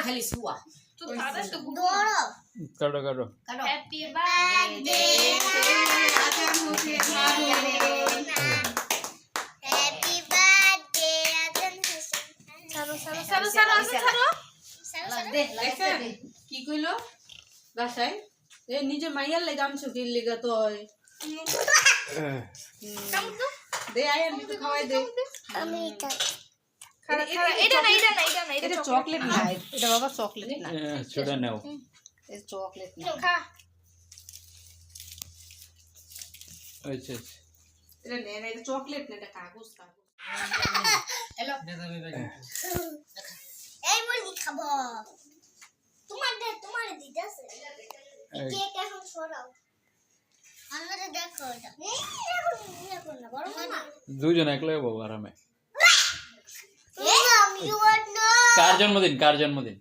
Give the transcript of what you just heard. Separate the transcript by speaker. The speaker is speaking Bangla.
Speaker 1: খালি শুয়া
Speaker 2: তো দাদা তো
Speaker 3: কাটো কাটো
Speaker 2: হ্যাপি বার্থডে
Speaker 4: হ্যাপি বার্থডে
Speaker 2: সারো সারো সারো সারো
Speaker 1: দে লাগছে দে
Speaker 5: কি কইলো বাসায় এ নিজে মাইয়ার লে গামছো কি লিগা তোই দে আয় আমি তো খাওয়াই দে
Speaker 4: আমি এটা
Speaker 2: এটা না এটা না এটা না
Speaker 5: এটা চকলেট না এটা বাবা চকলেট না
Speaker 3: ছোটা নাও
Speaker 5: এটা চকলেট না
Speaker 2: খা
Speaker 3: আচ্ছা
Speaker 5: এটা নে না এটা চকলেট না এটা কাগজ কাগজ
Speaker 1: হ্যালো
Speaker 4: এই মুরগি খাবো তোমার দিতেছে কেক এখন সরাও আমারে দেখো এটা এখন না বড় না
Speaker 3: দুজন একলাই হবো আরামে
Speaker 4: এই আমি ওয়াট না
Speaker 3: কার জন্মদিন